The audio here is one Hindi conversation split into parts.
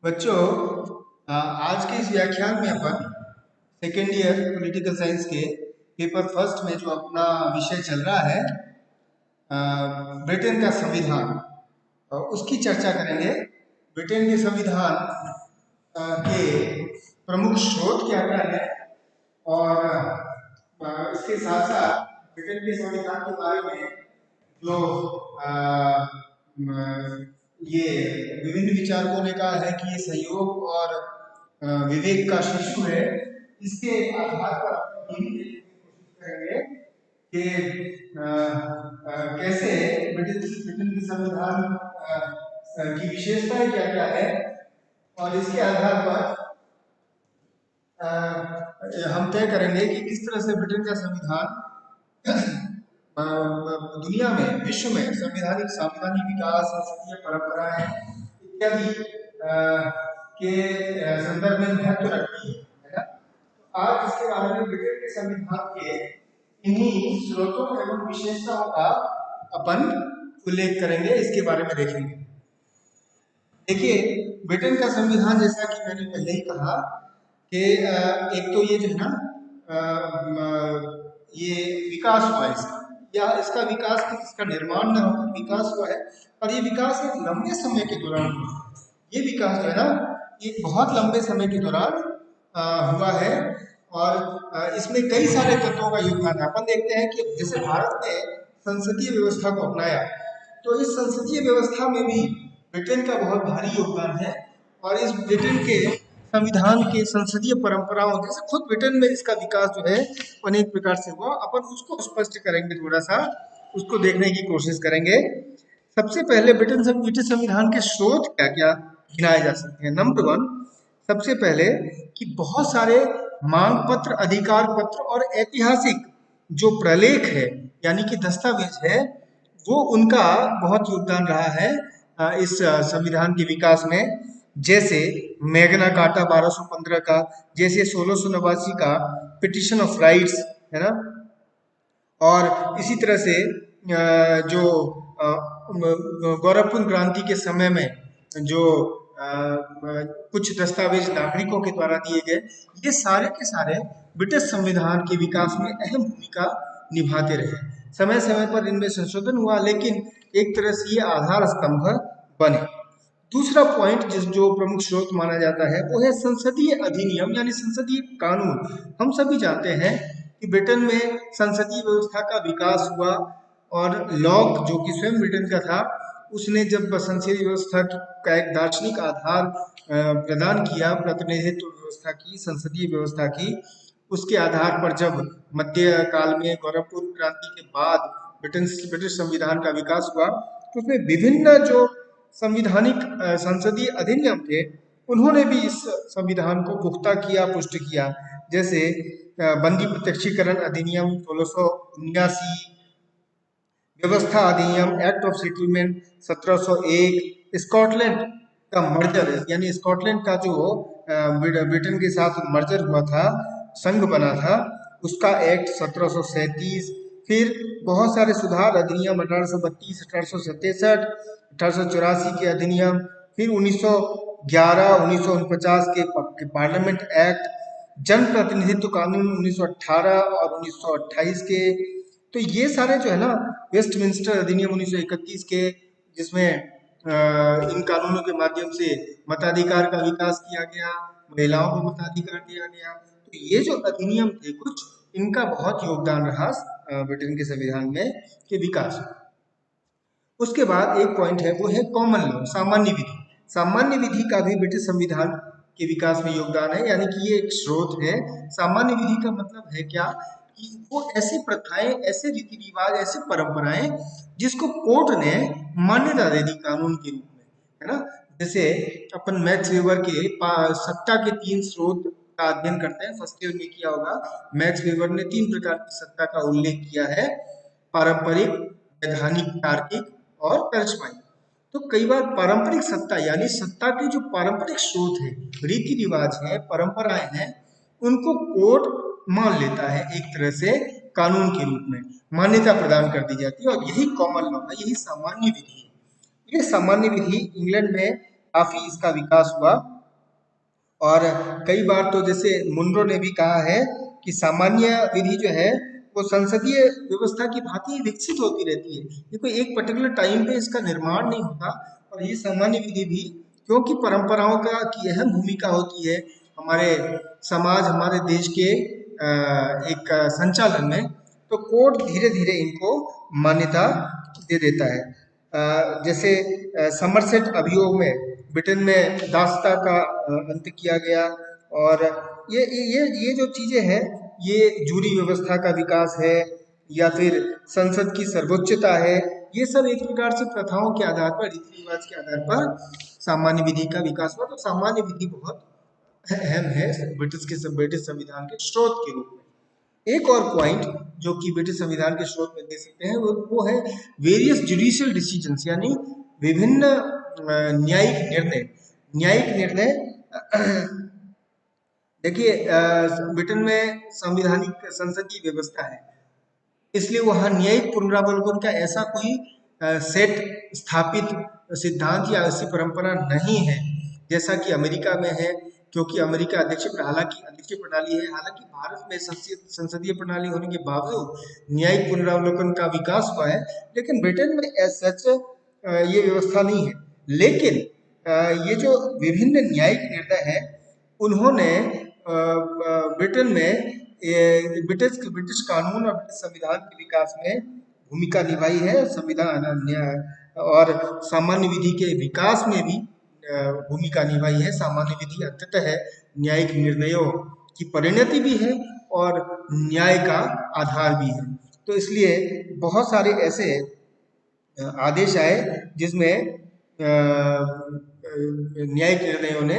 बच्चों, आज के इस व्याख्यान में अपन सेकेंड ईयर पॉलिटिकल साइंस के पेपर फर्स्ट में जो अपना विषय चल रहा है ब्रिटेन का संविधान, उसकी चर्चा करेंगे। ब्रिटेन के संविधान के प्रमुख स्रोत क्या क्या है और इसके साथ साथ ब्रिटेन के संविधान के बारे में जो ये विभिन्न विचारकों ने कहा है कि ये सहयोग और विवेक का शिशु है। इसके आधार पर हम ये देखने की कोशिश करेंगे कि कैसे ब्रिटेन की संविधान की विशेषताएं क्या क्या है और इसके आधार पर हम तय करेंगे कि किस तरह से ब्रिटेन का संविधान दुनिया में, विश्व में संवैधानिक विकास, संसदीय परंपराएं इत्यादि के संदर्भ में महत्व रखती है ना। तो आज इसके बारे में ब्रिटेन के संविधान के इन्हीं स्रोतों एवं विशेषताओं का अपन उल्लेख करेंगे, इसके बारे में देखेंगे। देखिए, ब्रिटेन का संविधान जैसा कि मैंने पहले ही कहा कि एक तो ये जो है ना, ये विकास हुआ इसका, या इसका विकास, इसका निर्माण न होकर विकास हुआ है, और ये विकास एक लंबे समय के दौरान हुआ। ये विकास जो है ना, ये बहुत लंबे समय के दौरान हुआ है और इसमें कई सारे तत्वों का योगदान है। अपन देखते हैं कि जैसे भारत ने संसदीय व्यवस्था को अपनाया, तो इस संसदीय व्यवस्था में भी ब्रिटेन का बहुत भारी योगदान है। और इस ब्रिटेन के संविधान के संसदीय परंपराओं, जैसे खुद ब्रिटेन में इसका विकास जो है अनेक प्रकार से हुआ, अपन उसको स्पष्ट करेंगे, थोड़ा सा उसको देखने की कोशिश करेंगे। सबसे पहले ब्रिटिश संविधान के स्रोत क्या क्या गिनाए जा सकते हैं। नंबर 1, सबसे पहले कि बहुत सारे मांग पत्र, अधिकार पत्र और ऐतिहासिक जो प्रलेख है, यानी कि दस्तावेज है, वो उनका बहुत योगदान रहा है इस संविधान के विकास में। जैसे मैग्ना कार्टा 1215 का, जैसे 1689 का पिटिशन ऑफ राइट्स, है ना। और इसी तरह से जो गोरखपुर क्रांति के समय में जो कुछ दस्तावेज नागरिकों के द्वारा दिए गए, ये सारे के सारे ब्रिटिश संविधान के विकास में अहम भूमिका निभाते रहे। समय समय पर इनमें संशोधन हुआ, लेकिन एक तरह से ये आधार स्तंभ बने। दूसरा पॉइंट जो प्रमुख स्रोत माना जाता है, वो है संसदीय अधिनियम, यानी संसदीय कानून। हम सभी जानते हैं कि ब्रिटेन में संसदीय व्यवस्था का विकास हुआ और लॉक, जो कि स्वयं ब्रिटेन का था, उसने जब संसदीय व्यवस्था का एक दार्शनिक आधार प्रदान किया, प्रतिनिधित्व व्यवस्था की, संसदीय व्यवस्था की, उसके आधार पर जब मध्य काल में गोरखपुर क्रांति के बाद ब्रिटिश संविधान का विकास हुआ, तो उसमें विभिन्न जो संविधानिक संसदीय अधिनियम थे, उन्होंने भी इस संविधान को पुख्ता किया, पुष्ट किया। जैसे बंदी प्रत्यक्षीकरण अधिनियम 1679, व्यवस्था अधिनियम एक्ट ऑफ सेटलमेंट 1701, स्कॉटलैंड का मर्जर, यानी स्कॉटलैंड का जो ब्रिटेन के साथ मर्जर हुआ था, संघ बना था, उसका एक्ट 1737। फिर बहुत सारे सुधार अधिनियम 1832, 1867, 1884 के अधिनियम, फिर 1911, 1949 के पार्लियामेंट एक्ट, जन प्रतिनिधित्व कानून 1918 और 1928 के। तो ये सारे जो है ना, वेस्टमिंस्टर अधिनियम 1931 के, जिसमें इन कानूनों के माध्यम से मताधिकार का विकास किया गया, महिलाओं को मताधिकार दिया गया। तो ये जो अधिनियम थे कुछ, इनका बहुत योगदान रहा ब्रिटेन के संविधान में के विकास। उसके बाद एक पॉइंट है, वो है कॉमन लॉ, सामान्य विधि। सामान्य विधि का भी ब्रिटिश संविधान के विकास में योगदान है, यानी कि ये एक स्रोत है। सामान्य विधि का मतलब है क्या, कि वो ऐसी प्रथाएं, ऐसे रीति रिवाज, ऐसी परंपराएं जिसको कोर्ट ने मान्यता दे दी कानून के रूप में, है ना। जैसे अपन मैक्स वेबर के सत्ता के 3 स्रोत का अध्ययन करते हैं, फर्स्ट ईयर में किया होगा। मैक्स वेबर ने 3 प्रकार की सत्ता का उल्लेख किया है: पारंपरिक, वैधानिक, तार्किक और करिश्माई। तो कई बार पारंपरिक सत्ता, यानी सत्ता के जो पारंपरिक स्रोत है, रीति रिवाज है, परंपराएं हैं, उनको कोर्ट मान लेता है, एक तरह से कानून के रूप में मान्यता प्रदान कर दी जाती है, और यही कॉमन लॉ है, यही सामान्य विधि है। ये सामान्य विधि इंग्लैंड में काफी इसका विकास हुआ और कई बार तो जैसे मुनरो ने भी कहा है कि सामान्य विधि जो है वो संसदीय व्यवस्था की भांति विकसित होती रहती है। ये कोई एक पर्टिकुलर टाइम पे इसका निर्माण नहीं होता। और ये सामान्य विधि भी, क्योंकि परंपराओं का की अहम भूमिका होती है हमारे समाज, हमारे देश के एक संचालन में, तो कोर्ट धीरे धीरे इनको मान्यता दे देता है। जैसे समरसेट अभियोग में ब्रिटेन में दासता का अंत किया गया। और ये जो चीजें हैं, ये जूरी व्यवस्था का विकास है या फिर संसद की सर्वोच्चता है, ये सब एक प्रकार से प्रथाओं के आधार पर, रीति रिवाज के आधार पर सामान्य विधि का विकास हुआ। तो सामान्य विधि बहुत अहम है ब्रिटिश संविधान के स्रोत के रूप में। एक और पॉइंट जो कि ब्रिटिश संविधान के स्रोत में दे सकते हैं, वो है वेरियस जुडिशियल डिसीजंस, यानी विभिन्न न्यायिक निर्णय। न्यायिक निर्णय देखिए, ब्रिटेन में संविधानिक संसदीय व्यवस्था है, इसलिए वहाँ न्यायिक पुनरावलोकन का ऐसा कोई सेट स्थापित सिद्धांत या ऐसी परंपरा नहीं है जैसा कि अमेरिका में है। क्योंकि अमेरिका अध्यक्षीय प्रणाली है, हालांकि भारत में संसदीय प्रणाली होने के बावजूद न्यायिक पुनरावलोकन का विकास हुआ है, लेकिन ब्रिटेन में एज सच ये व्यवस्था नहीं है। लेकिन ये जो विभिन्न न्यायिक निर्णय है, उन्होंने ब्रिटेन में ब्रिटिश कानून और ब्रिटिश संविधान के विकास में भूमिका निभाई है। संविधान और सामान्य विधि के विकास में भी भूमिका निभाई है। सामान्य विधि अंततः है न्यायिक निर्णयों की परिणति भी है और न्याय का आधार भी है। तो इसलिए बहुत सारे ऐसे आदेश आए जिसमें न्यायिक निर्णयों ने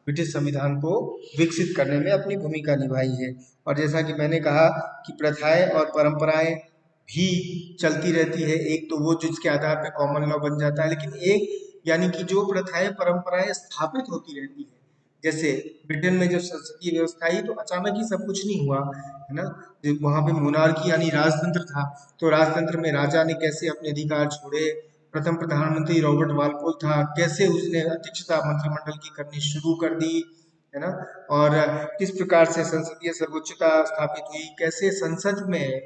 ब्रिटिश संविधान को विकसित करने में अपनी भूमिका निभाई है। और जैसा कि मैंने कहा कि प्रथाएं और परंपराएं भी चलती रहती है। एक तो वो जिसके आधार पर कॉमन लॉ बन जाता है, लेकिन एक यानी कि जो प्रथाएं परंपराएं स्थापित होती रहती है। जैसे ब्रिटेन में जो संसदीय व्यवस्था आई, तो अचानक ही सब कुछ नहीं हुआ, है ना। वहां पे मोनार्की यानी राजतंत्र था, तो राजतंत्र में राजा ने कैसे अपने अधिकार छोड़े। प्रथम प्रधानमंत्री रॉबर्ट वालपोल था, कैसे उसने अध्यक्षता मंत्रिमंडल की करनी शुरू कर दी, है ना। और किस प्रकार से संसदीय सर्वोच्चता स्थापित हुई, कैसे संसद में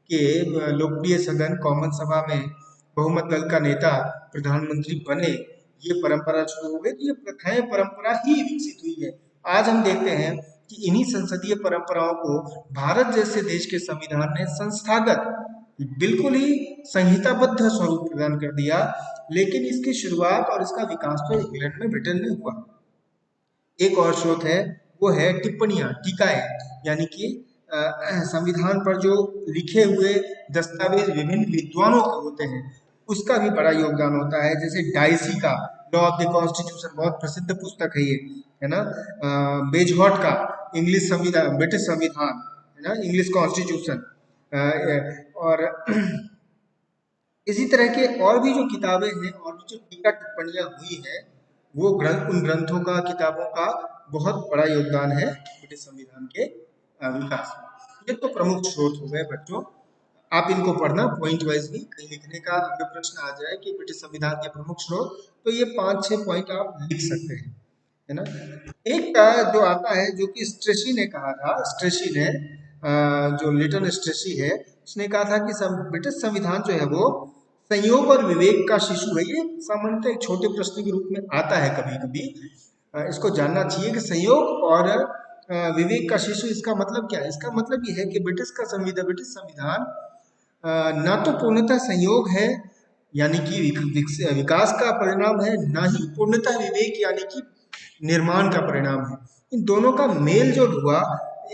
के लोकप्रिय सदन कॉमन सभा में बहुमत दल का नेता प्रधानमंत्री बने, ये परंपरा शुरू हो गई। तो ये प्रथाएं परंपरा ही विकसित हुई है। आज हम देखते हैं कि इन्हीं संसदीय परंपराओं को भारत जैसे देश के संविधान ने संस्थागत बिल्कुल ही संहिताबद्ध स्वरूप प्रदान कर दिया। लेकिन इसकी शुरुआत और इसका विकास तो इंग्लैंड में, ब्रिटेन में हुआ। एक और स्रोत है, वो है टिप्पणियां, टीकाएं, यानी कि संविधान पर जो लिखे हुए दस्तावेज विभिन्न विद्वानों के होते हैं, उसका भी बड़ा योगदान होता है। जैसे डाइसी का लॉ ऑफ द कॉन्स्टिट्यूशन, बहुत प्रसिद्ध पुस्तक है ये, है ना। बेजहॉट का इंग्लिश संविधान, ब्रिटिश संविधान, है ना, इंग्लिश कॉन्स्टिट्यूशन। और इसी तरह के और भी जो किताबें हैं और भी जो टीका टिप्पणियां हुई हैं, वो उन ग्रंथों का, किताबों का बहुत बड़ा योगदान है ब्रिटिश संविधान के विकास में। ये तो प्रमुख स्रोत हो गए बच्चों, आप इनको पढ़ना पॉइंट वाइज भी। कहीं लिखने का अगर प्रश्न आ जाए कि ब्रिटिश संविधान के प्रमुख स्रोत, तो ये 5-6 पॉइंट आप लिख सकते हैं, है ना। एक का जो आता है, जो कि स्ट्रेसी ने कहा था, स्ट्रेसी ने जो लिटन स्ट्रेसी है, उसने कहा था कि ब्रिटिश संविधान जो है वो संयोग और विवेक का शिशु है। ये सामान्यतः एक छोटे प्रश्न के रूप में आता है कभी कभी, इसको जानना चाहिए कि संयोग और विवेक का शिशु, इसका मतलब क्या है। इसका मतलब ये है कि ब्रिटिश संविधान ना तो पूर्णतः संयोग है, यानी कि विकास का परिणाम है, ना ही पूर्णतः विवेक यानी कि निर्माण का परिणाम है। इन दोनों का मेल जो हुआ,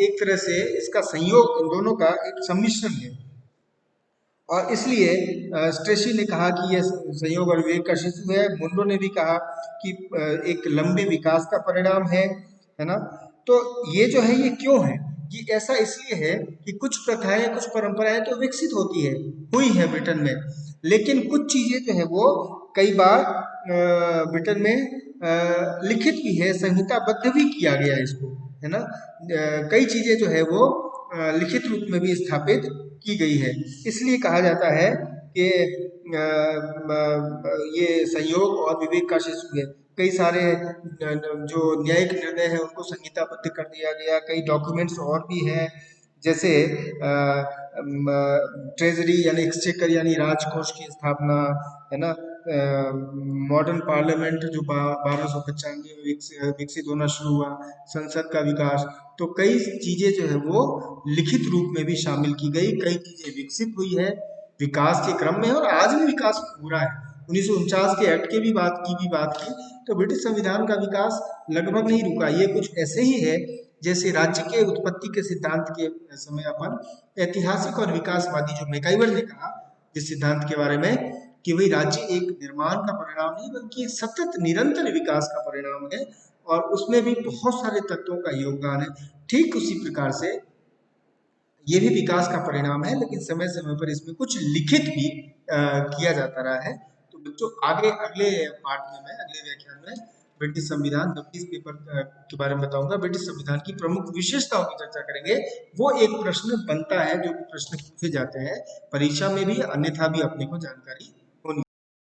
एक तरह से इसका संयोग, इन दोनों का एक सम्मिश्रण है। और इसलिए स्ट्रेसी ने कहा कि यह संयोग और विवेक का शिशु है। मुंडो ने भी कहा कि एक लंबे विकास का परिणाम है ना। तो ये जो है, ये क्यों है, ये ऐसा इसलिए है कि कुछ प्रथाएं, कुछ परंपराएं तो विकसित हुई है ब्रिटेन में, लेकिन कुछ चीजें जो है वो कई बार ब्रिटेन में लिखित भी है, संहिताबद्ध भी किया गया है इसको, है ना। कई चीजें जो है वो लिखित रूप में भी स्थापित की गई है। इसलिए कहा जाता है कि ये संयोग और विवेक का शिशु है। कई सारे जो न्यायिक निर्णय है उनको संहिताबद्ध कर दिया गया। कई डॉक्यूमेंट्स और भी हैं, जैसे ट्रेजरी यानी एक्सचेकर यानी राजकोष की स्थापना, है ना, मॉडर्न पार्लियामेंट जो 1295 में विकसित होना शुरू हुआ, संसद का विकास। तो कई चीजें जो है वो लिखित रूप में भी शामिल की गई, कई चीजें विकसित हुई है विकास के क्रम में, और आज भी विकास हो रहा है। 1949 के एक्ट की भी बात की तो ब्रिटिश संविधान का विकास लगभग नहीं रुका। ये कुछ ऐसे ही है जैसे राज्य के उत्पत्ति के सिद्धांत के समय अपन ऐतिहासिक और विकासवादी, जो मैकाइवर ने कहा इस सिद्धांत के बारे में, कि वही राज्य एक निर्माण का परिणाम नहीं बल्कि एक सतत निरंतर विकास का परिणाम है, और उसमें भी बहुत सारे तत्वों का योगदान है। ठीक उसी प्रकार से ये भी विकास का परिणाम है, लेकिन समय समय पर इसमें कुछ लिखित भी किया जाता रहा है। तो बच्चों आगे अगले पार्ट में, मैं अगले व्याख्यान में ब्रिटिश संविधान 26 पेपर के बारे में बताऊंगा। ब्रिटिश संविधान की प्रमुख विशेषताओं की चर्चा करेंगे। वो एक प्रश्न बनता है, जो प्रश्न पूछे जाते हैं परीक्षा में भी, अन्यथा भी अपने को जानकारी